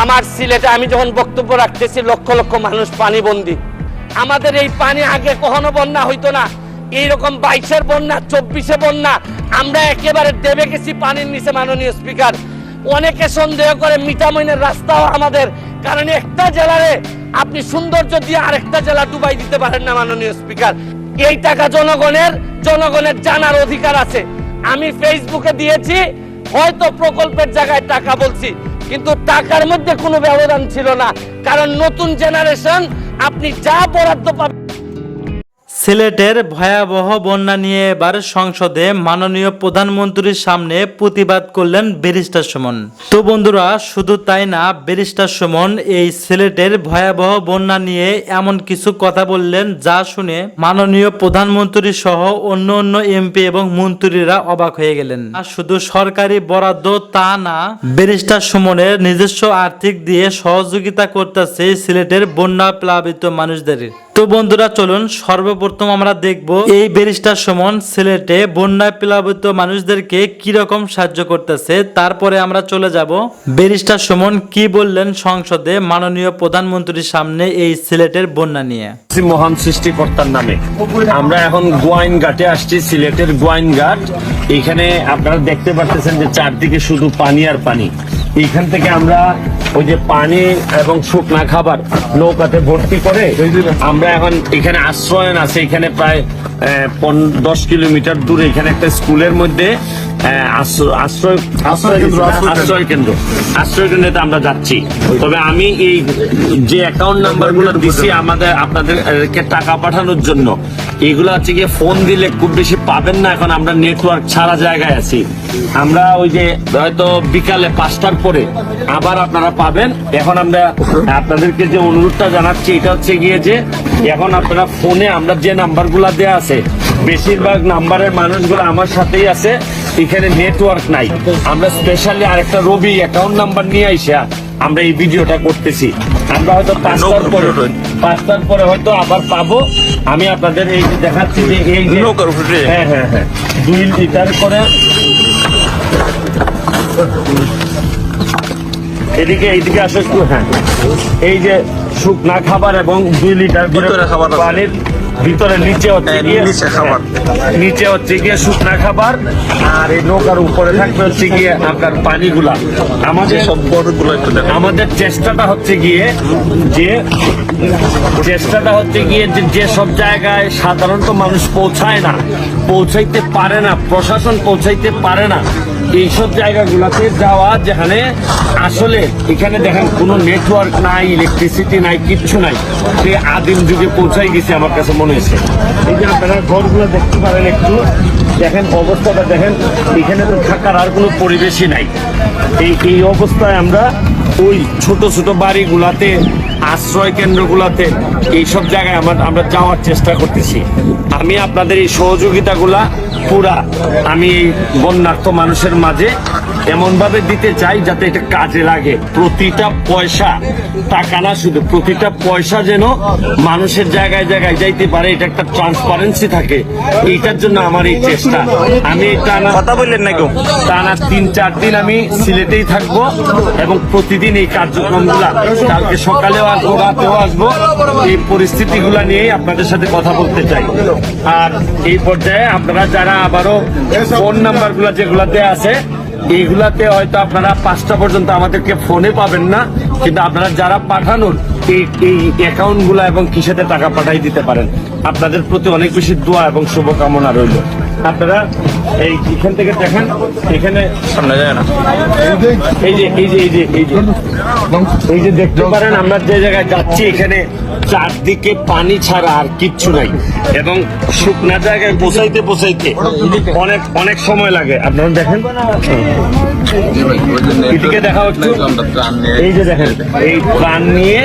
আমার সিলেটে আমি যখন বক্তব্য রাখতেছি লক্ষ লক্ষ মানুষ পানিবন্দী। আমাদের এই পানি আগে কখনো বন্যা হইতো না, এইরকম 22-এর বন্যা, 24-এ বন্যা, আমরা একেবারে দেবে গেছি পানির নিচে। মাননীয় স্পিকার, অনেকে সন্দেহ করে মিঠামইনের রাস্তাও আমাদের, কারণ একটা জেলারে আপনি সৌন্দর্য দিয়ে আরেকটা জেলা ডুবাই দিতে পারেন না। মাননীয় স্পিকার, এই টাকা জনগণের জানার অধিকার আছে। আমি ফেসবুকে দিয়েছি, হয়তো প্রকল্পের জায়গায় টাকা বলছি, কিন্তু টাকার মধ্যে কোনো ব্যবধান ছিল না, কারণ নতুন জেনারেশন আপনি যা বরাদ্দ পাবেন। সিলেটের ভয়াবহ বন্যা নিয়ে এবার সংসদে মাননীয় প্রধানমন্ত্রীর সামনে প্রতিবাদ করলেন ব্যারিস্টার সুমন। তো বন্ধুরা, শুধু তাই না, ব্যারিস্টার সুমন এই সিলেটের ভয়াবহ বন্যা নিয়ে এমন কিছু কথা বললেন যা শুনে মাননীয় প্রধানমন্ত্রী সহ অন্য এমপি এবং মন্ত্রীরা অবাক হয়ে গেলেন। আর শুধু সরকারি বরাদ্দ তা না, ব্যারিস্টার সুমনের নিজস্ব আর্থিক দিয়ে সহযোগিতা করতেছে সিলেটের বন্যা প্লাবিত মানুষদের। তো বন্ধুরা, চলুন সর্বপ্রথম আমরা দেখব এই ব্যারিস্টার সুমন সিলেটে বন্যায় প্লাবিত মানুষদেরকে কি রকম সাহায্য করতেছে। তারপরে আমরা চলে যাব ব্যারিস্টার সুমন কি বললেন সংসদে মাননীয় প্রধানমন্ত্রীর সামনে এই সিলেটের বন্যা নিয়ে। মহান সৃষ্টিকর্তার নামে আমরা এখন গোয়াইন ঘাটে আসছি, সিলেটের গোয়াইন ঘাট। এখানে আপনারা দেখতে পাচ্ছেন যে চারদিকে শুধু পানি আর পানি। এখান থেকে আমরা ওই যে পানি এবং শুকনা খাবার নৌকাতে ভর্তি করে আমরা এখন এখানে আশ্রয়ন আছে, এখানে প্রায় 10 কিলোমিটার দূরে এখানে একটা স্কুলের মধ্যে আশ্রয় কেন্দ্রে আমরা যাচ্ছি। তবে আমি এই যে অ্যাকাউন্ট নাম্বার গুলো দিচ্ছি আপনাদেরকে টাকা পাঠানোর জন্য, এগুলো হচ্ছে গিয়ে ফোন দিলে খুব বেশি পাবেন না। এখন আমরা নেটওয়ার্ক ছাড়া জায়গায় আছি। আমরা ওই যে হয়তো বিকালে 5টার পরে আবার আপনারা পাবেন। এখন আমরা আপনাদেরকে যে অনুরোধটা জানাচ্ছি এটা হচ্ছে গিয়ে যে এখন আপনারা ফোনে আমরা যে নাম্বার গুলা দেওয়া আছে, বেশিরভাগ নাম্বারের মানুষগুলো আমার সাথেই আছে, এখানে নেটওয়ার্ক নাই। আমরা স্পেশালি আরেকটা রবি অ্যাকাউন্ট নাম্বার নিয়ে আইসা আমরা এই ভিডিওটা করতেছি। আমরা হয়তো 5টার পরে হয়তো আবার পাবো। আমি আপনাদের এই যে দেখাচ্ছি যে এই যে হ্যাঁ 2 লিটার করে এইদিকে আসে একটু। হ্যাঁ, এই যে শুকনা খাবার এবং 2 লিটার করে পানির ভিতরে নিচে হচ্ছে গিয়ে শুকনা খাবার, আর এই নৌকার উপরে থাকবে হচ্ছে গিয়ে আপনার পানিগুলা। আমাদের চেষ্টাটা হচ্ছে গিয়ে যে সব জায়গায় সাধারণত মানুষ পৌঁছাইতে পারে না, প্রশাসন পৌঁছাইতে পারে না, এইসব জায়গাগুলোতে যাওয়া, যেখানে আসলে এখানে দেখেন কোনো নেটওয়ার্ক নাই, ইলেকট্রিসিটি নাই, কিচ্ছু নাই। সে আদিম যুগে পৌঁছাই গেছে আমার কাছে মনে হয়েছে। এই যে আপনারা ঘরগুলো দেখতে পারেন, একটু দেখেন অবস্থাটা দেখেন। এখানে তো থাকার আর কোনো পরিবেশই নাই। এই অবস্থায় আমরা ওই ছোট ছোট বাড়িগুলাতে, আশ্রয় কেন্দ্রগুলাতে, এইসব জায়গায় আমরা যাওয়ার চেষ্টা করতেছি। আমি আপনাদের এই সহযোগিতাগুলা আমি এই বন্যার্থ মানুষের মাঝে এমন ভাবে দিতে চাই যাতে এটা কাজে লাগে। প্রতিটা পয়সা, টাকা না শুধু, প্রতিটা পয়সা যেন মানুষের জায়গায় জায়গায় যাইতে পারে, এটা একটা ট্রান্সপারেন্সি থাকে। এইটার জন্য আমার এই চেষ্টা। আমি কথা বললেন না কেউ, টানা 3-4 দিন আমি সিলেটেই থাকবো এবং প্রতিদিন এই কার্যক্রমগুলা, কালকে সকালেও আসবো, রাতেও আসবো, এই পরিস্থিতিগুলা নিয়েই আপনাদের সাথে কথা বলতে চাই। আর এই পর্যায়ে আপনারা যারা আবারও ফোন নাম্বার গুলা যেগুলাতে আছে, এইগুলাতে হয়তো আপনারা 5টা পর্যন্ত আমাদেরকে ফোনে পাবেন না, কিন্তু আপনারা যারা পাঠানোর এই অ্যাকাউন্ট গুলা এবং কিসেতে টাকা পাঠাই দিতে পারেন। আপনাদের প্রতি অনেক বেশি দোয়া এবং শুভকামনা রইল। আপনারা এইখান থেকে দেখেন, এখানে সামনে যায় না, এই যে দেখতে পারেন আমরা যে জায়গায় যাচ্ছি, এখানে চারদিকে পানি ছাড়া আর কিচ্ছু নাই, এবং শুকনা জায়গায় পৌঁছাইতে অনেক সময় লাগে। আপনারা দেখেন, এদিকে দেখা হচ্ছে, এই যে দেখেন, এই প্রাণ নিয়ে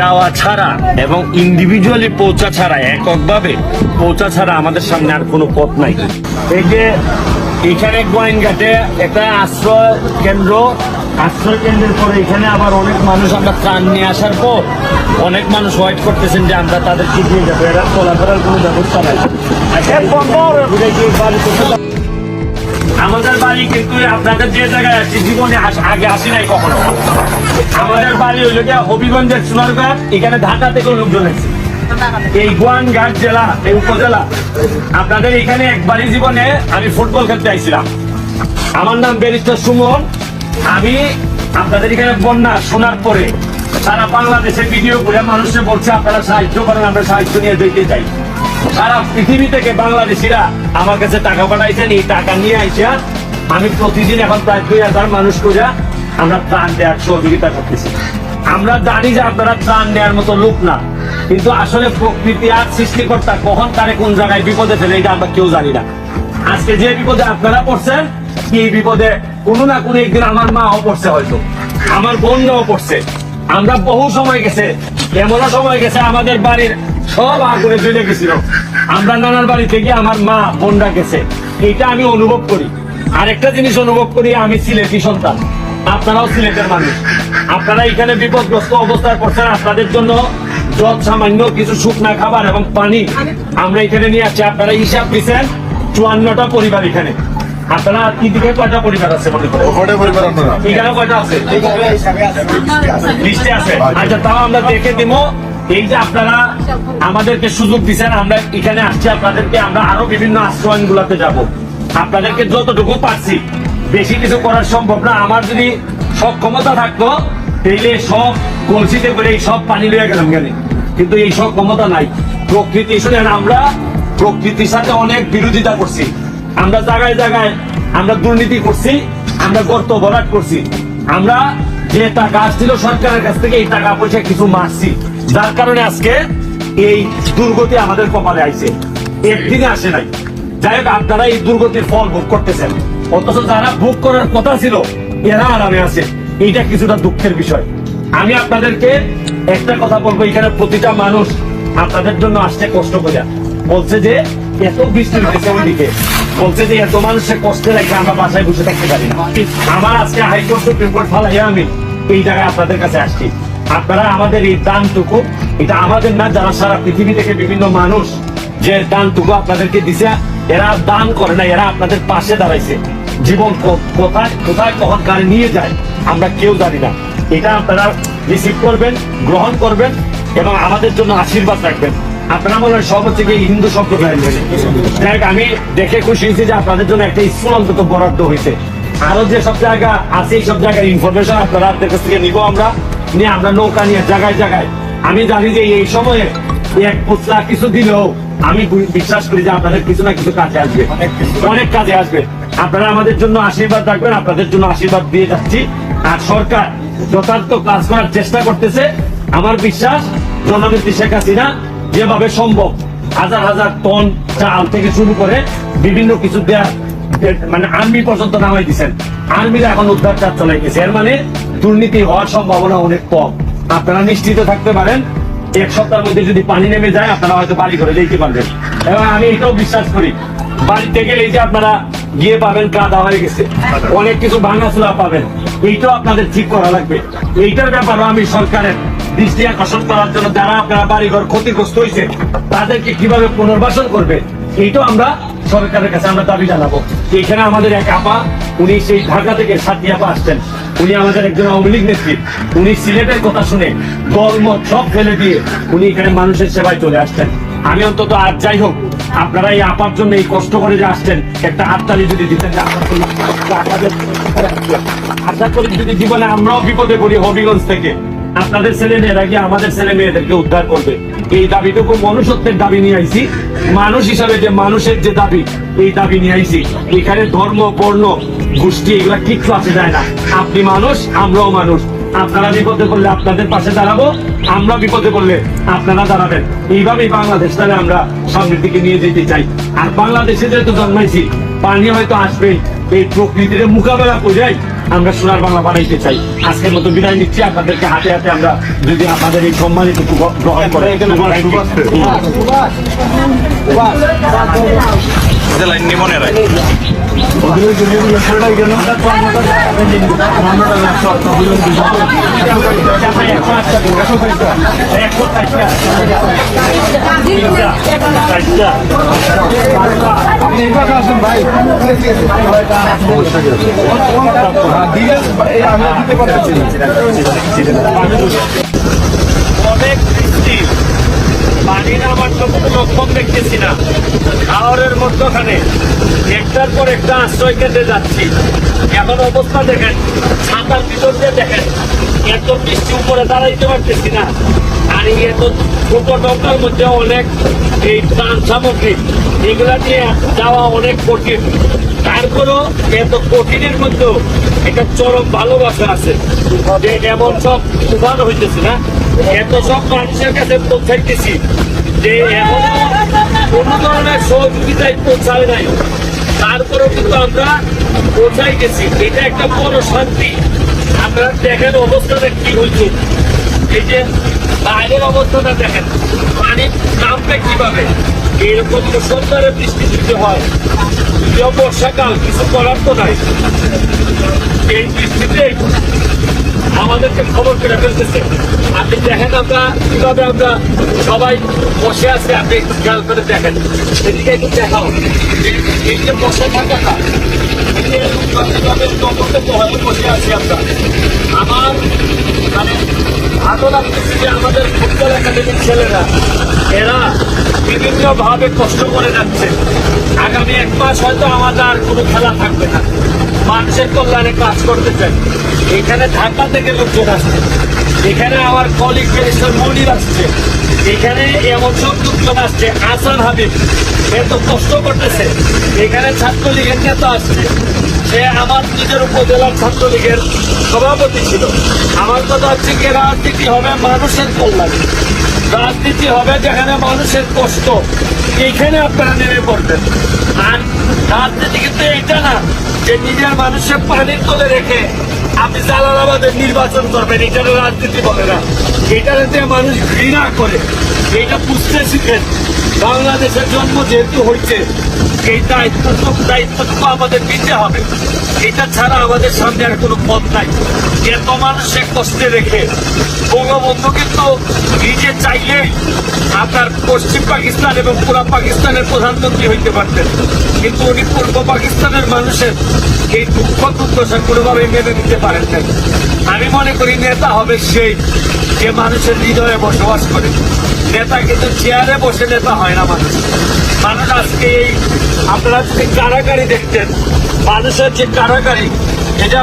যাওয়া ছাড়া এবং ইন্ডিভিজুয়ালি পৌঁছা ছাড়া, এককভাবে পৌঁছা ছাড়া আমাদের সামনে আর কোনো পথ নাই। এই যে এখানে গোয়াইনঘাটে একটা আশ্রয় কেন্দ্রের পরে এখানে আবার অনেক মানুষ, আমরা ত্রাণ নিয়ে আসার পর অনেক মানুষ ওয়েট করতেছেন যে আমরা তাদেরকে দিয়ে যাবো। এরা চলাফেরার কোনো ব্যবস্থা নাই। আমাদের বাড়ি কিন্তু আপনাদের যে জায়গায় আছে, জীবনে আগে আসি নাই কখনো। বাড়ি হইল গিয়া হবিগঞ্জের সোনারঘাট, এখানে ঢাকা থেকে লোকজন আছে। এই গোয়াইনঘাট জেলা, এই উপজেলা, আপনাদের এখানে একবারই জীবনে আমি ফুটবল খেলতে আইছিলাম। আমার নাম ব্যারিস্টার সুমন। আমি আপনাদের এখানে বন্যা শোনার পরে সারা বাংলাদেশে ভিডিও করে মানুষকে বলছে আপনারা সাহায্য করেন, আমরা সাহায্য নিয়ে যেতে চাই। সারা পৃথিবী থেকে বাংলাদেশিরা আমার কাছে টাকা পাঠাইছেন। এই টাকা নিয়ে আইসা আমি প্রতিদিন এখন প্রায় 2000 মানুষ করে আমরা ত্রাণ দেওয়ার সহযোগিতা করতেছি। আমরা জানি যে আপনারা ত্রাণ নেওয়ার মতো লোক না, কিন্তু আসলে প্রকৃতি আর সৃষ্টিকর্তা কখন তারে কোন জায়গায় বিপদে ফেলে এটা আমরা কেউ জানি না। আজকে যে বিপদে আপনারা পড়ছেন, এই বিপদে কোনো না কোনো একদিন আমার মাও পড়ছে, হয়তো আমার বোনরাও পড়ছে। আমরা বহু সময় গেছে, এমনও সময় গেছে আমাদের বাড়ির সব আগুনে জ্বলে গেছিল। আমরা নানার বাড়ি থেকে আমার মা বোনরা গেছে, এটা আমি অনুভব করি। আরেকটা জিনিস অনুভব করি, আমি সিলেটি সন্তান, আপনারাও সিলেটের মানুষ। আপনারা এখানে বিপদগ্রস্ত অবস্থায় পড়ছেন, আপনাদের জন্য যত সামান্য কিছু শুকনা খাবার এবং পানি আমরা এখানে নিয়ে আসছি। আপনারা হিসাব দিচ্ছেন 54টা পরিবার এখানে। আপনারা কি দিকে কয়টা পরিবার আছে মনে করেন? এখানে কয়টা আছে? লিস্টে আছে। আচ্ছা, তাও আমরা দেখে দিব। এই যে আপনারা আমাদেরকে সুযোগ দিচ্ছেন, আমরা এখানে আসছি, আপনাদেরকে আমরা আরো বিভিন্ন আশ্রয়ন গুলাতে যাব। আপনাদেরকে যতটুকু পারছি, বেশি কিছু করার সম্ভব না। আমার যদি সক্ষমতা থাকতো তাইলে সব কলসিতে করে এই সব পানি লয়ে গেলাম কেন, কিন্তু এই সব ক্ষমতা নাই। প্রকৃতি শুনেন, আমরা প্রকৃতির সাথে অনেক বিরোধিতা করছি। আমরা জায়গায় জায়গায় আমরা দুর্নীতি করছি, আমরা গর্ত ভরাট করছি। আমরা যে টাকা আসছিল সরকারের কাছ থেকে, এই টাকা পয়সা কিছু মারছি, যার কারণে আজকে এই দুর্গতি আমাদের কপালে আইছে, একদিনে আসে নাই। যাই হোক, আপনারা এই দুর্গতির ফল ভোগ করতেছেন, অথচ যারা ভোগ করার কথা ছিল এরা আরামে আছে। এইটা কিছুটা দুঃখের বিষয়। আমি আপনাদেরকে একটা কথা বলবো, এখানে প্রতিটা মানুষ আপনাদের জন্য আসছে কষ্ট করে। বলছে যে এত বৃষ্টি হয়েছে ওইদিকে, বলছে যে এত মানুষের কষ্টে রেখে আমরা বাসায় বসে থাকতে পারি না। আমার আজকে হাইকোর্ট সুপ্রিম কোর্ট ফালাইয়া আমি এই জায়গায় আপনাদের কাছে আসছি। আপনারা আমাদের এই দানটুকু, এটা আমাদের না, যারা সারা পৃথিবী থেকে বিভিন্ন মানুষ যে দানটুকু আপনাদেরকে দিছে, এরা দান করে না, এরা আপনাদের পাশে দাঁড়াইছে। জীবন কোথায় কোথায় কখন কারে নিয়ে যায় আমরা কেউ জানি না। এটা আপনারা রিসিভ করবেন, গ্রহণ করবেন এবং আমাদের জন্য আশীর্বাদ রাখবেন। আপনারা মনে হয় সব হচ্ছে গিয়ে হিন্দু সম্প্রদায়। যাই, আমি দেখে খুশি হয়েছি যে আপনাদের জন্য একটা স্কুল অন্তত বরাদ্দ হয়েছে। আরো যে সব জায়গা আছে, এই সব জায়গার ইনফরমেশন আপনারা আপনাদের কাছ থেকে নিব। আমরা নৌকা নিয়ে জায়গায় জায়গায়, আমি জানি যে এই সময়ে এক পুতলা কিছু দিলেও আমি বিশ্বাস করি যে আপনাদের কিছু না কিছু কাজে আসবে, অনেক কাজে আসবে। আপনারা আমাদের জন্য আশীর্বাদ রাখবেন, আপনাদের জন্য আশীর্বাদ দিয়ে যাচ্ছি। আর সরকার যথার্থ কাজ করার চেষ্টা করতেছে। আমার বিশ্বাস জননেত্রী শেখ হাসিনা যেভাবে সম্ভব হাজার হাজার টন চাল থেকে শুরু করে বিভিন্ন কিছু দেওয়ার, মানে আর্মি পর্যন্ত নামাই দিচ্ছেন। আর্মিরা এখন উদ্ধার কাজ চলাই গেছে। এর মানে দুর্নীতি হওয়ার সম্ভাবনা অনেক কম। আপনারা নিশ্চিত থাকতে পারেন, এক সপ্তাহের মধ্যে যদি পানি নেমে যায় আপনারা হয়তো বাড়ি ঘরে যেতে পারবেন। এবং আমি এটাও বিশ্বাস করি, বাড়িতে গেলে যে আপনারা গিয়ে পাবেন কাদা হয়ে গেছে, অনেক কিছু ভাঙাচোরা পাবেন। এইটাও আপনাদের ঠিক করা লাগবে। এইটার ব্যাপারও আমি সরকারের দৃষ্টি আকর্ষণ করার জন্য, যারা আপনারা বাড়িঘর ক্ষতিগ্রস্ত হয়েছে তাদেরকে কিভাবে পুনর্বাসন করবে, এইটাও আমরা সরকারের কাছে আমরা দাবি জানাবো। এখানে আমাদের এক আপা, উনি সেই ঢাকা থেকে সাথী আপা আসছেন। উনি আমাদের একজন আওয়ামী লীগ নেত্রী। উনি সিলেটের কথা শুনে দলমত সব ফেলে দিয়ে উনি এখানে মানুষের সেবায় চলে আসছেন। আমি অন্তত আর যাই হোক, আপনারা এই আপার জন্য এই কষ্ট করে যে আসছেন, একটা হাততালি যদি দিতেন, আশা করি যদি জীবনে আমরাও বিপদে পড়ি হবিগঞ্জ থেকে, আপনাদের ছেলে মেয়েরা গিয়ে আমাদের ছেলে মেয়েদেরকে উদ্ধার করবে। এই দাবিটুকু মনুষ্যত্বের দাবি নিয়ে আইছি, মানুষ হিসাবে যে মানুষের যে দাবি, এই দাবি নিয়ে আইছি। এখানে ধর্ম, বর্ণ, গোষ্ঠী এগুলা কিচ্ছু আসে যায় না। আপনি মানুষ, আমরাও মানুষ। আপনারা বিপদে পড়লে আপনাদের পাশে দাঁড়াবো, আমরা বিপদে পড়লে আপনারা দাঁড়াবেন। এইভাবেই বাংলাদেশটাকে আমরা সামনের দিকে নিয়ে যেতে চাই। আর বাংলাদেশে যেহেতু জন্মাইছি, পানি হয়তো আসবেই, এই প্রকৃতির মোকাবেলা করে আমরা সোনার বাংলা বানাইতে চাই। আজকের মতো বিদায় নিচ্ছি। আপনাদেরকে হাতে হাতে আমরা যদি আপনাদের এই সম্মানিত গ্রহণ করে আপনি এবার আসুন ভাই আমরা দিতে পারতেছি অনেক বৃষ্টি, পানি নামার তো কোনো লক্ষণ দেখতেছি না। খাওয়ারের মধ্যখানে একটার পর একটা আশ্রয় কেটে যাচ্ছি। এখন অবস্থা দেখেন, ছাতার ভিতর দিয়ে দেখেন, এত বৃষ্টি উপরে দাঁড়াইতে পারতেছি না। আর এই এত ছোট নৌকার মধ্যে অনেক এই ত্রাণ সামগ্রী, এগুলা নিয়ে যাওয়া অনেক কঠিন। তারপরও এত কঠিনের মধ্যেও একটা চরম ভালোবাসা আছে, যে এমন সব উদাহরণ হইতেছে না, এত সব মানুষের কাছে পৌঁছাইতেছি যে এখনো কোনো ধরনের সহযোগিতায় পৌঁছায় নাই। তারপরেও কিন্তু আমরা পৌঁছাই গেছি, এটা একটা বড় শান্তি। আপনারা দেখেন অবস্থাটা কি হয়েছে, এই যে বাইরের অবস্থাটা দেখেন, পানি নামবে কিভাবে। এরকম মুষলধারে বৃষ্টি যদি হয়, যদিও বর্ষাকাল, কিছু করার তো নাই। এই বৃষ্টিতে আমাদেরকে খবর করে ফেলতেছে। আপনি দেখেন আমরা কিভাবে আমরা সবাই বসে আছি, আপনি একটু খেয়াল করে দেখেন, সেদিকে একটু দেখাও। এই যে বসে থাকাটা, বসে আছি আমরা। আমার মানে ভালো লাগতেছে যে আমাদের ফুটবল একাডেমির ছেলেরা, এরা বিভিন্ন ভাবে কষ্ট করে যাচ্ছে। আগামী 1 মাস হয়তো আমাদের আর কোনো খেলা থাকবে না, মানুষের কল্যাণে কাজ করতে চাই। এখানে ঢাকা থেকে লোকজন আসছে, এখানে আমার কলিগ মিনিস্টার মনির আসছে, এখানে এমন সব লোকজন আসছে, আসান হাবিব এত কষ্ট করতেছে। এখানে ছাত্রলীগের নেতা আসছে, সে আমার নিজের উপজেলার ছাত্রলীগের সভাপতি ছিল। আমার কথা হচ্ছে কি, রাজনীতি হবে মানুষের কল্যাণে, রাজনীতি হবে যেখানে মানুষের কষ্ট, এইখানে আপনারা নেমে পড়বেন। আর রাজনীতি কিন্তু এইটা না যে নিজের মানুষের পানির তলে রেখে আপনি জালালাবাদের নির্বাচন করবেন, এটা রাজনীতি বলে না। এটাতে মানুষ ঘৃণা করে, এইটা বুঝতে শিখেন। বাংলাদেশের জন্ম যেহেতু হয়েছে, এই দায়িত্বটুকু আমাদের নিতে হবে। এটা ছাড়া আমাদের সামনে আর কোনো পথ নাই। এত মানুষের কষ্টে রেখে বঙ্গবন্ধু কিন্তু নিজে চাইলে আপনার পশ্চিম পাকিস্তান এবং পুরা পাকিস্তানের প্রধানমন্ত্রী হইতে পারতেন, কিন্তু উনি পূর্ব পাকিস্তানের মানুষের এই দুঃখ দুর্দশা কোনোভাবে মেনে নিতে পারেন না। আমি মনে করি নেতা হবে সেই যে মানুষের হৃদয়ে বসবাস করে। নেতা কিন্তু চেয়ারে বসে নেতা হয় না। মানুষ আজকে এই আপনারা যদি কারাগারি দেখতেন, মানুষের যে কারাগারি, এটা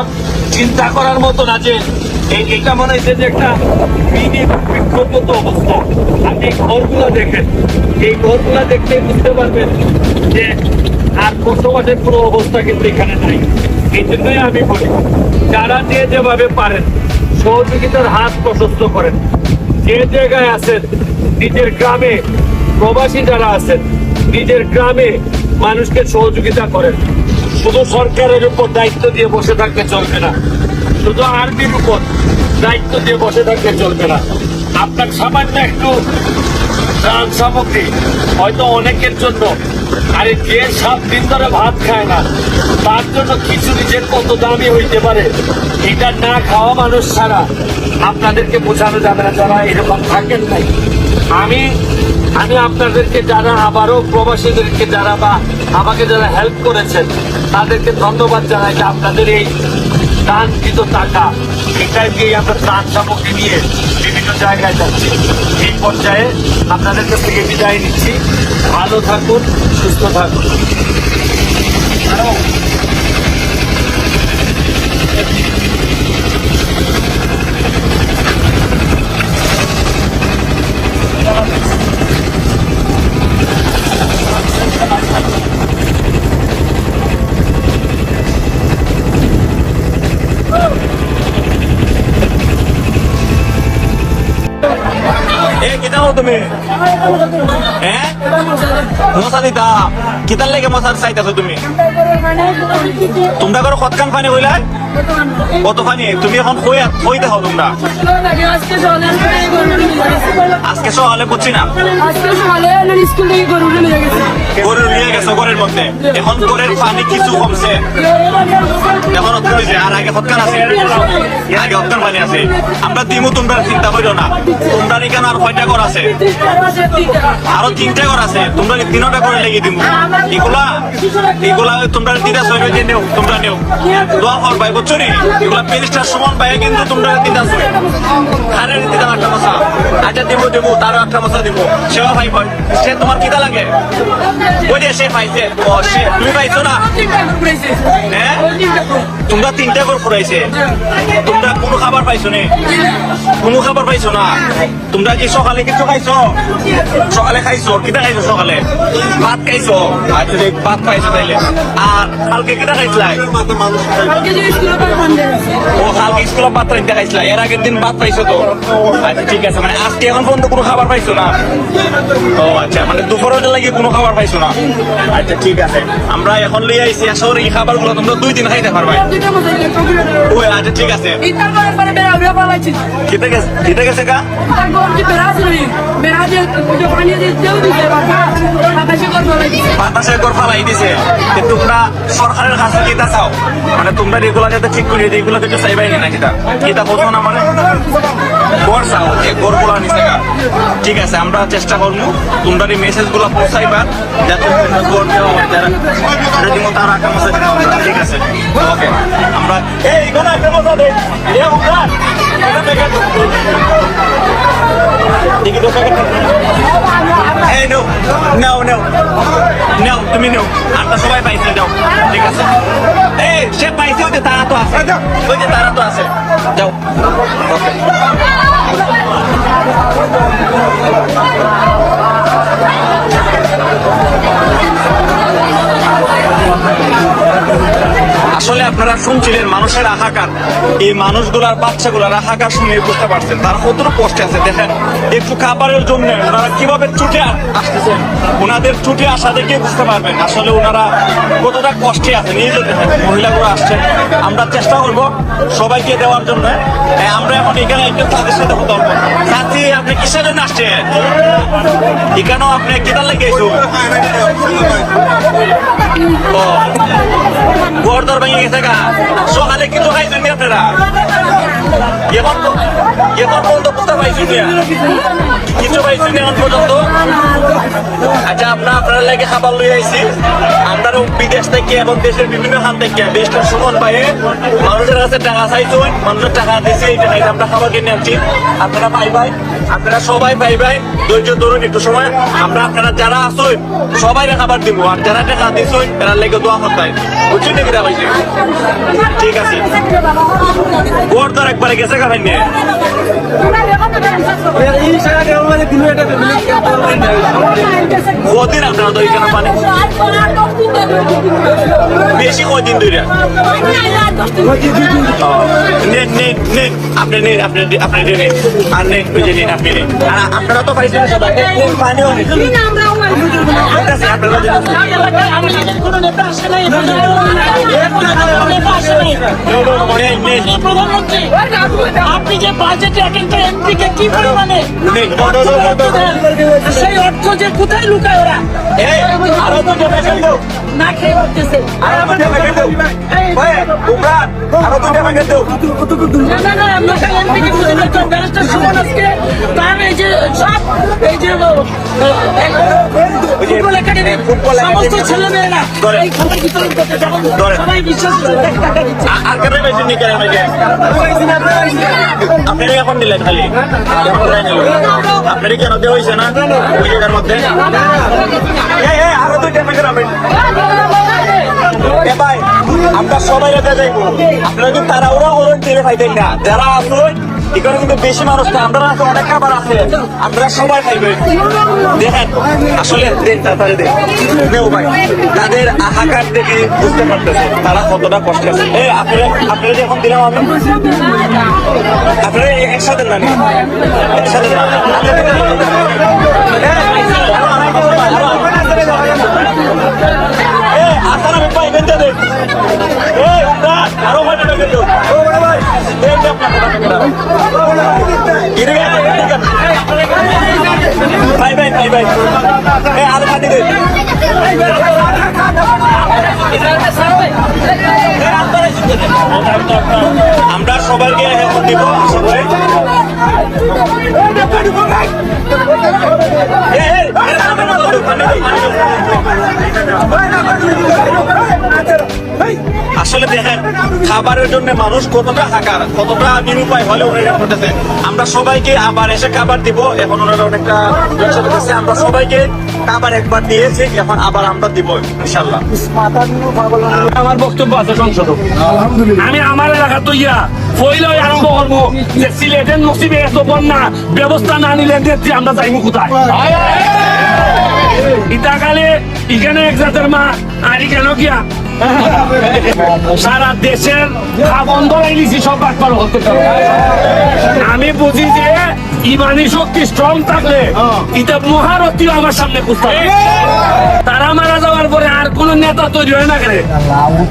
চিন্তা করার মতো না। যে এটা মনে হচ্ছে যে একটা মিনি বিক্ষোভ মতো অবস্থা। আপনি ঘরগুলো দেখেন, এই ঘরগুলো দেখতে বুঝতে পারবেন যে আর বসবাসের পুরো অবস্থা কিন্তু এখানে নাই। এই জন্যই আমি বলি, যারা যে যেভাবে পারেন সহযোগিতার হাত প্রশস্ত করেন। যে জায়গায় আছেন, নিজের গ্রামে প্রবাসী যারা আছেন, নিজের গ্রামে মানুষকে সহযোগিতা করেন। শুধু সরকারের উপর দায়িত্ব দিয়ে বসে থাকতে চলবে না, শুধু আর্মির উপর দায়িত্ব দিয়ে বসে থাকতে চলবে না। আপনার সামান্য একটু ত্রাণ সামগ্রী হয়তো অনেকের জন্য, আরে যে 7 দিন ধরে ভাত খায় না তার জন্য খিচুড়ি যে কত দামি হইতে পারে, এটা না খাওয়া মানুষ ছাড়া আপনাদেরকে বোঝানো যাবে না, যারা এরকম থাকেন নাই। আমি আপনাদেরকে যারা, আবারও প্রবাসীদেরকে যারা বা আমাকে যারা হেল্প করেছেন তাদেরকে ধন্যবাদ জানাই যে আপনাদের এই দানকৃত টাকা, এটাই দিয়ে আমরা ত্রাণ সামগ্রী নিয়ে বিভিন্ন জায়গায় যাচ্ছি। এই পর্যায়ে আপনাদের কাছ থেকে বিদায় নিচ্ছি। ভালো থাকুন, সুস্থ থাকুন। হও তুমি? হ্যাঁ মশা দিতা কিতার লেগে মশার চাইতেছো তুমি? তোমরা করো কতখান পানি হইলা? কত পানি? তুমি এখন কই দেখো তোমরা? আজকে সকালে বুঝছি না গরু নিয়ে গেছো ঘরের মধ্যে, এখন ঘরের পানি কিছু কমছে, এখন অত হয়েছে। আর আগে হতকান আছে, আগে হতকান পানি আছে। আমরা দিমু, তোমরা চিন্তা করো না। তোমরা এখানে আর কয়টা ঘর আছে? আরো 3টা ঘর আছে। তোমরা 3টা করে লেগে দিমু। এগুলা তোমরা দিদা সইবে যে নেও, তোমরা নেও দোয়া কর ভাই, বুঝছো নি? এগুলা পেরিস্টার সমান ভাই, কিন্তু তোমরা দিদা সই আরে দিদা একটা মশা। আচ্ছা দিমু তারও একটা মশা দিব। সেও ভাই ভাই, সে তোমার কিতা লাগে? ওই যে সে পাইছে, ও সে তুমি পাইছো না? হ্যাঁ তোমরা 3টা করে ফুরাইছে, তোমরা কোনো খাবার পাইছো নি? কোনো খাবার পাইছো না? তোমরা কি সকালে কিছু খাইছো? সকালে খাইছো কিটা খাইছো? সকালে ভাত খাইছো। আচ্ছা দেখ ভাত খাইছো তাইলে। আর কালকে কিটা খাইছিলাই? ও কালকে স্কুলে ভাত রাইতে খাইছিলা, এর আগের দিন ভাত পাইছো তো? আচ্ছা ঠিক আছে, মানে আজকে এখন পর্যন্ত কোনো খাবার পাইছো না? ও আচ্ছা, মানে দুপুরের লাগে কোনো খাবার পাইছো না? আচ্ছা ঠিক আছে, আমরা এখন লিয়ে আইছি আসলে এই খাবারগুলো তোমরা 2 দিন খাইতে পারবে। ওই আচ্ছা ঠিক আছে। কেটে গেছে কা? বাতাসের ঘর ফালাই দিছে। তোমরা সরকারের কাছে কিতা চাও? মানে তোমরা এগুলা যাতে ঠিক করিয়ে দিই, এগুলো কিছু চাইবাই না কিতা? কিতা বোঝো না? মানে ঘর চাও, এই ঘরগুলো নিছে কা? ঠিক আছে, আমরা চেষ্টা করবো তোমরা এই মেসেজ গুলো পৌঁছাইবা যাতে ঘর দেওয়া হয়, যারা যদি তারা একটা মশা দিতে হবে। ঠিক আছে ওকে, আমরা এই কোন একটা মশা দেই দেখি তো প্যাকেট। এই নাও নাও নাও নাও, তুমি নাও। আমরা সবাই পাইছে, যাও। ঠিক আছে, এই সে পাইছে, ওই যে তারা তো আছে, ওই যে তারা তো আছে, যাও। ওকে আসলে আপনারা শুনছিলেন মানুষের হাহাকার, এই মানুষগুলার বাচ্চাগুলার হাহাকার শুনে বুঝতে পারছেন তারা কতটা কষ্টে আছে। দেখেন একটু খাবারের জন্য ওনারা কিভাবে ছুটে আসতেছেন, ওনাদের ছুটে আসা দেখে বুঝতে পারবেন আসলে ওনারা কতটা কষ্টে আছেন। এই যে দেখেন মহিলাগুলো আসছেন, আমরা চেষ্টা করবো সবাইকে দেওয়ার জন্য। আমরা এখন এখানে একটু তাদের সাথে কথা বলবো। সাথী, আপনি কিসের জন্য আসছেন? এখানেও আপনি কিতার লেগে ঘর ভেঙে গেছে গা? সকালে কিছু খাইছেন আপনারা? এখন পর্যন্ত বুঝতে পাইছেন কিছু পাইছেন এখন পর্যন্ত? আচ্ছা, আপনারা লাগে খাবার লই আইছি। আপনারা বিদেশ থেকে এবং দেশের বিভিন্ন হাত থেকে দেশটা সুমন পায়ে মানুষের কাছে টাকা চাইছেন, মানুষের টাকা দিয়েছে, এই টাকা আমরা খাবার কিনে আনছি। আপনারা পাইবাই, আপনারা সবাই পাইবাই। ধৈর্য ধরুন একটু সময়, আমরা আপনারা যারা আসুন সবাই খাবার দিব। আর যারা টাকা দিয়েছেন তারা লেগে দোয়া করতে বুঝছেন নাকি? পাইছে ঠিক আছে। ওর তো একবারে গেছে খাবেন নিয়ে কদিন আপনারা তো এখানে পানি বেশি কদিন ধরে আপনি নেন, আপনি নেন আর নেন, বুঝে নিন আপনি নেন। আর আপনারা তো পাইছেন সবাই পানিও আপনি যে বাজেটে একটা এমপিকে কি পরিমাণে সেই অর্থ যে কোথায় লুকায় ওরা না খেয়ে পারতেছে। সমস্ত ছেলে মেয়েরা সবাই বিশ্বাস আপনারা এখন দিলেন খালি আপনারই কেন দেওয়া হয়েছে না ওই জায়গার মধ্যে? আরো 2টা প্যাকেট হবে ভাই, আমরা সবাই রেখে যাইবো। আপনারা কিন্তু তারা ওরা ওরা টেরে পাইতেন না, যারা আসুন এখানে কিন্তু বেশি মানুষ না, আমরা আছে অনেক খাবার আছে, আমরা সবাই খাইবে। দেখেন আসলে ভাই তাদের আহাকার দেখে বুঝতে পারতেছে তারা কতটা কষ্ট আছে। আপনারা যখন দিলাম আমি আপনারা একসাথে না একসাথে না ভাই ভাই ভাই ভাই আর পানি দে আমরা সবাইকে এখন দিব আশা করি আসলে দেখেন খাবারের জন্য মানুষ কতটা হাকার কতটা নিরুপায় হলে ওরা করতেছে আমরা সবাইকে আবার এসে খাবার দিব এখন ওনারা অনেকটা আমরা সবাইকে খাবার একবার দিয়েছি এখন আবার আমরা দিব ইনশাল্লাহ আমার বক্তব্য আছে সংসদ আমি আমার এলাকা তো পয়লাই আরম্ভ করবো যে সিলেটের নসিবে এত বন্যা ব্যবস্থা না নিলে দেখছি আমরা যাইবো কোথায় ইতাকালে এখানে এক জাতের মা আর কেন গিয়া সারা দেশের বন্ধ রাইলিছি সব বাটপার হতে পারে আমি বুঝি যে ইমানি শক্তি স্ট্রং থাকলে এটা মহারথীও আমার সামনে বুঝতে তারা মারা যাওয়ার পরে আর কোন নেতা তৈরি হয় না খেলে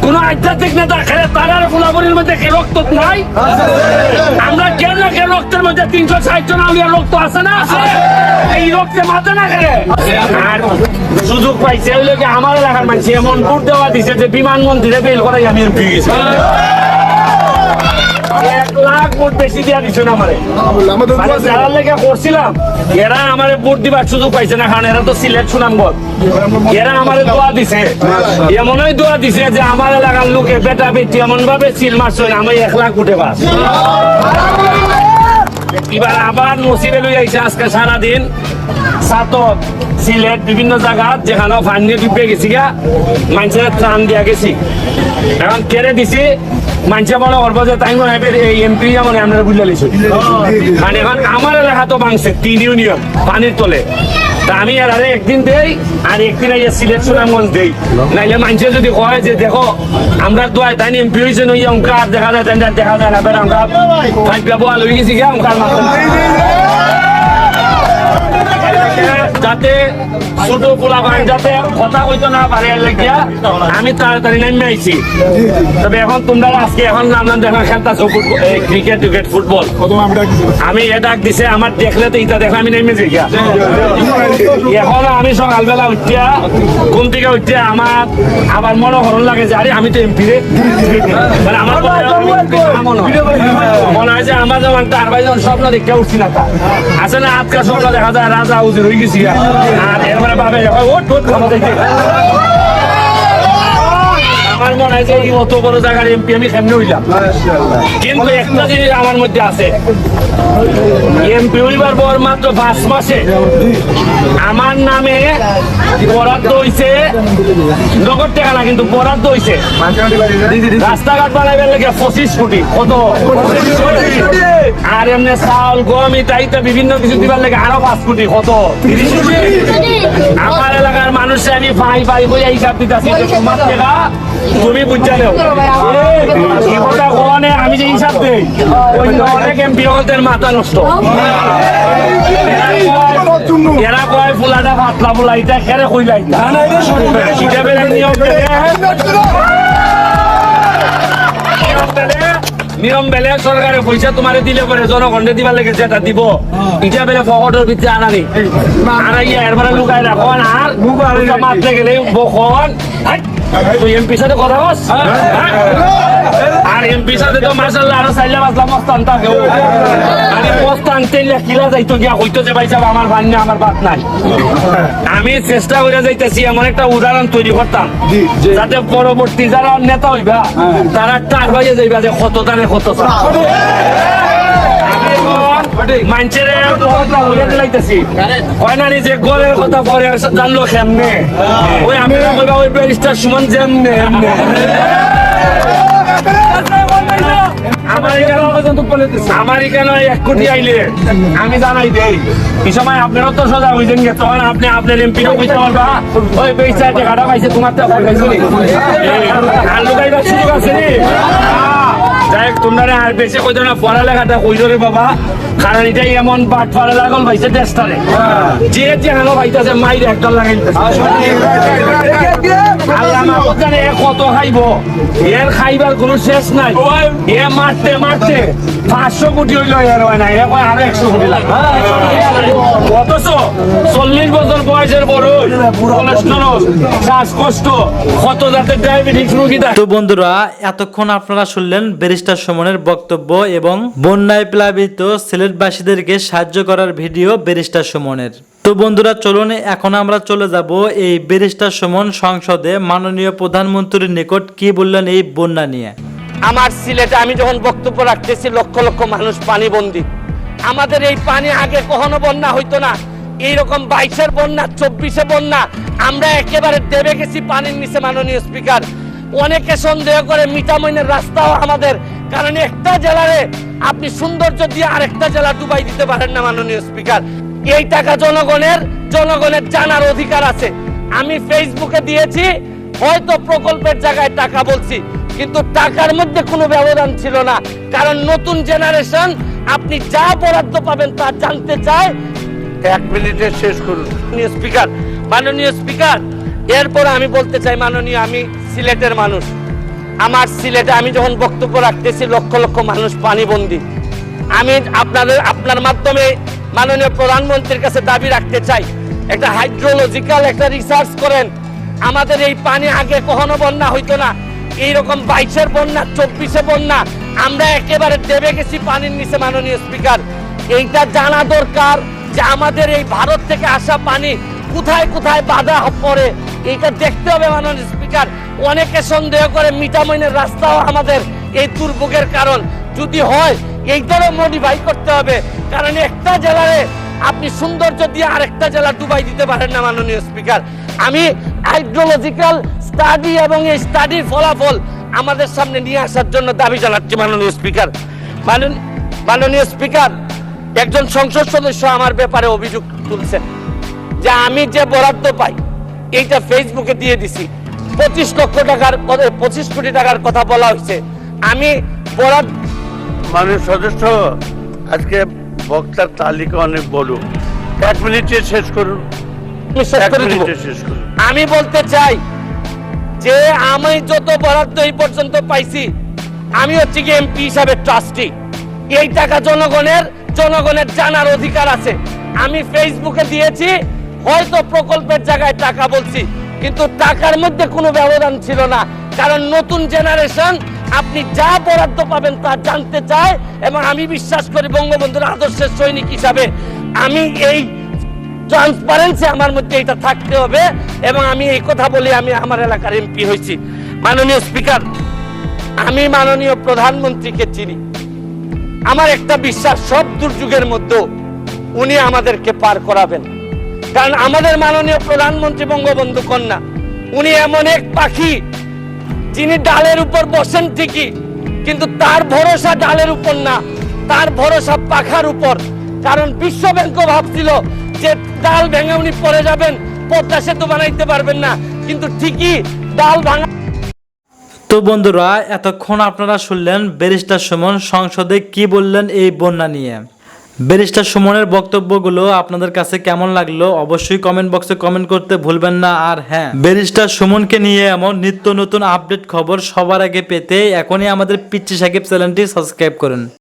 কোন আধ্যাত্মিক নেতা খেলে তারার গোলাবরীর মধ্যে রক্ত নাই আমরা কেন না কেন রক্তের মধ্যে 360 জন আলিয়ার রক্ত আছে না এই রক্তে মাথা না খেলে আর সুযোগ পাইছে ওই লোকে আমার এলাকার মানুষ এমন ভোট দেওয়া দিছে যে বিমানমন্ত্রীরে বেল করাই আমি এমপি গেছি 1 লাখ ভোট বেশি দিয়া দিচ্ছে না আমারে মানে যারা লেগে করছিলাম এরা আমারে ভোট দিবার সুযোগ পাইছে না কারণ এরা তো সিলেট সুনামগঞ্জ এরা আমারে দোয়া দিছে এমনই দোয়া দিছে যে আমার এলাকার লোকে বেটা বেটি এমন ভাবে সিল মারছে আমি 1 লাখ ভোটে পাস এবার আবার নসিবে লই আইছে আজকে সারাদিন সাতক সিলেট বিভিন্ন জায়গা যেখানে ফান্ডে ডুবে গেছি গা মানুষের ত্রাণ দিয়া গেছি এখন কেড়ে দিছি মানুষে বলে অর্ব যে তাই মনে এই এমপি মানে আমরা বুঝলে লিখছি মানে এখন আমার এলাকা তো ভাঙছে 3 ইউনিয়ন পানির তলে তা আমি এর আরে একদিন দেই আর একদিন এই সিলেট সুনামগঞ্জ দেই নাইলে মানুষে যদি কয় যে দেখো আমরা তো তাই এমপি হয়েছে নই অঙ্কা দেখা যায় দেখা যায় না বের আমরা ফাইভ পাবো আলো গেছি গিয়া অঙ্কার মাত্র যাতে ছোট পোলা ভাই যাতে কথা কইতে না পারে লেখিয়া আমি তাড়াতাড়ি নেমে আইছি তবে এখন তোমরা আজকে এখন নাম দেখা খেলতেছো ক্রিকেট ক্রিকেট ফুটবল আমি এ ডাক দিছে আমার দেখলে তো ইটা দেখো আমি নেমে যাই এখন আমি সকালবেলা উঠিয়া ঘুম থেকে উঠিয়া আমার মনে হরণ লাগে যে আরে আমি তো এমপি রে মানে আমার মনে হয় যে আমার যেমন 4 জন স্বপ্ন দেখতে উঠছি না তা আছে না আজকাল স্বপ্ন দেখা যায় রাজা উজির হয়ে গেছি আর এরপরে ভাবে ওট ওট খাওয়া দেখে আমার মনে হয় যে এই অত বড় জায়গার এমপি আমি কেমনে হইলাম কিন্তু একটা জিনিস আমার মধ্যে আছে এমপি হইবার পর মাত্র 5 মাসে আমার নামে বরাদ্দ হইছে নগদ টাকা না কিন্তু বরাদ্দ হইছে রাস্তাঘাট বানাইবার লাগে 25 কোটি কত আর এমনি চাউল গম ইত্যাদি বিভিন্ন কিছু দিবার লাগে আরো 5 কোটি কত 30 কোটি আমার এলাকার মানুষে আমি ভাই ভাই বলে হিসাব দিতেছি তোমার টাকা তুমি বুঝতে নেও আমি যে হিসাব দেই অনেক এমপি হতের মাথা নষ্ট এরা কয় ফুলাটা পাতলা ফুলা এটা খেরে কইলাই নিয়ম বেলে সরকারের পয়সা তোমারে দিলে পরে জনগণে দিবার লেগে যেটা দিব এটা বেলে পকেটের ভিতরে আনানি আনাইয়া এরপরে লুকাই রাখন আর মারতে গেলে বখন তুই এমপির সাথে কথা বস আর এমপির সাথে তো মার্শাল্লাহ আরো চাইলে বাজলাম মস্তান থাকে আমি মস্তান তেলে কিলা যাইতো গিয়া হইতো যে ভাই সাহেব আমার বান্যা আমার বাদ নাই আমি চেষ্টা করে যাইতেছি এমন একটা উদাহরণ তৈরি করতাম যাতে পরবর্তী যারা নেতা হইবা তারা টাক হয়ে যাইবা যে কত দানে কত মানুষের হয় না যে গোলের কথা পরে জানলো কেমনে ওই আমি ওই ব্যারিস্টার সুমন যেমনে আমার এখানে 1 কোটি আইলে আমি জানাই দেই এই সময় আপনারও তো সোজা হইছেন তখন আপনি আপনার এমপিও বুঝতে পারবা ওই পয়সা টাকাটা পাইছে তোমার তো আর লুকাইবার সুযোগ আছে নি যাই হোক, তোমরা আর বেশি কইতো না, পড়ালেখাটা কইতো রে বাবা, কারণ এটাই এমন বাট ফাড়া লাগল ভাইছে দেশটারে, যে যে হানো ভাইতাছে মাইরে একটা লাগাইতেছে। আল্লাহ মাহফুজ জানে এ কত খাইব, এর খাইবার কোনো শেষ নাই। এ মারতে মারতে 500 কোটি হইল, এর হয় না, এ কয় আরো 100 কোটি লাগবে। অথচ 40 বছর বয়সের বড় কোলেস্টেরল, শ্বাসকষ্ট, কত জাতের ডায়াবেটিস রোগী। তো বন্ধুরা, এতক্ষণ আপনারা শুনলেন ব্যারিস্টার সুমনের বক্তব্য এবং বন্যায় প্লাবিত সিলেটবাসীদেরকে সাহায্য করার ভিডিও ব্যারিস্টার সুমনের। তো বন্ধুরা চলুন এখন আমরা চলে যাব এই ব্যারিস্টার সুমন সংসদে মাননীয় প্রধানমন্ত্রীর নিকট কি বললেন এই বন্যা নিয়ে। আমার সিলেটে আমি যখন বক্তব্য রাখতেছি লক্ষ লক্ষ মানুষ পানিবন্দী। আমাদের এই পানি আগে কখনো বন্যা হইতো না, এইরকম 22-এর বন্যা, 24-এ বন্যা, আমরা একেবারে দেবে গেছি পানির নিচে। মাননীয় স্পিকার, অনেকে সন্দেহ করে মিঠামইনের রাস্তাও আমাদের, কারণ একটা জেলারে আপনি সৌন্দর্য দিয়ে আরেকটা জেলা ডুবাই দিতে পারেন না। মাননীয় স্পিকার, এই টাকা জনগণের জানার অধিকার আছে। আমি ফেসবুকে দিয়েছি, হয়তো প্রকল্পের জায়গায় টাকা বলছি, কিন্তু টাকার মধ্যে কোনো ব্যবধান ছিল না, কারণ নতুন জেনারেশন আপনি যা বরাদ্দ পাবেন তা জানতে চায়। 1 মিনিটে শেষ করুন স্পিকার। মাননীয় স্পিকার, এরপর আমি বলতে চাই, মাননীয়, আমি সিলেটের মানুষ। আমার সিলেটে আমি যখন বক্তব্য রাখতেছি লক্ষ লক্ষ মানুষ পানিবন্দী। আমি আপনার মাধ্যমে মাননীয় প্রধানমন্ত্রীর কাছে দাবি রাখতে চাই, একটা হাইড্রোলজিক্যাল একটা রিসার্চ করেন। আমাদের এই পানি আগে কখনো বন্যা হইতো না, এইরকম 22-এর বন্যা, 24-এ বন্যা, আমরা একেবারে দেবে গেছি পানির নিচে। মাননীয় স্পিকার, এইটা জানা দরকার যে আমাদের এই ভারত থেকে আসা পানি কোথায় কোথায় বাধা পড়ে, এইটা দেখতে হবে। মাননীয় স্পিকার, অনেকে সন্দেহ করে মিঠামইনের রাস্তাও আমাদের এই দুর্ভোগের কারণ। যদি হয় এইটারও মডিফাই করতে হবে, কারণ একটা জেলারে আপনি সৌন্দর্য দিয়ে আরেকটা জেলা ডুবাই দিতে পারেন না। মাননীয় স্পিকার, আমি হাইড্রোলজিক্যাল স্টাডি এবং এই স্টাডির ফলাফল আমাদের সামনে নিয়ে আসার জন্য দাবি জানাচ্ছি। মাননীয় স্পিকার, মাননীয় স্পিকার, একজন সংসদ সদস্য আমার ব্যাপারে অভিযোগ তুলছেন যে আমি যে বরাদ্দ পাই এইটা ফেসবুকে দিয়ে দিছি। 25 কোটি টাকার কথা বলা হয়েছে। আমি বরাদ্দ, মাননীয় সদস্য, আজকে বক্তার তালিকা অনেক বড়, 1 মিনিটে শেষ করুন। আমি বলতে চাই যে আমি যত বরাদ্দ এই পর্যন্ত পাইছি, আমি হচ্ছে কি এমপি হিসাবে ট্রাস্টি। এই টাকা জনগণের জানার অধিকার আছে। আমি ফেসবুকে দিয়েছি, হয়তো প্রকল্পের জায়গায় টাকা বলছি, কিন্তু টাকার মধ্যে কোনো ব্যবধান ছিল না, কারণ নতুন জেনারেশন আপনি যা বরাদ্দ পাবেন তা জানতে চায়। এবং আমি বিশ্বাস করি বঙ্গবন্ধুর আদর্শের সৈনিক হিসাবে আমি এই ট্রান্সপারেন্সি আমার মধ্যে এটা থাকতে হবে, এবং আমি এই কথা বলি আমি আমার এলাকার এমপি হয়েছি। মাননীয় স্পিকার, আমি মাননীয় প্রধানমন্ত্রীকে চিনি। আমার একটা বিশ্বাস, সব দুর্যোগের মধ্যে উনি আমাদেরকে পার করাবেন, কারণ আমাদের মাননীয় প্রধানমন্ত্রী বঙ্গবন্ধু কন্যা, উনি এমন এক পাখি যিনি ডালের উপর বসেন ঠিকই, কিন্তু তার ভরসা ডালের উপর না, তার ভরসা পাখার উপর। কারণ বিশ্ব ব্যাংকও ভাবছিল যে ডাল ভেঙে উনি পড়ে যাবেন, পদ্মা সেতু বানাইতে পারবেন না, কিন্তু ঠিকই ডাল ভাঙা। তো বন্ধুরা, এতক্ষণ আপনারা শুনলেন ব্যারিস্টার সুমন সংসদে কি বললেন এই বন্যা নিয়ে। ব্যারিস্টার সুমনের বক্তব্যগুলো আপনাদের কাছে কেমন লাগলো অবশ্যই কমেন্ট বক্সে কমেন্ট করতে ভুলবেন না। আর হ্যাঁ, ব্যারিস্টার সুমনকে নিয়ে এমন নিত্য নতুন আপডেট খবর সবার আগে পেতে এখনই আমাদের পিচ্চি সাকিব চ্যানেলটি সাবস্ক্রাইব করুন।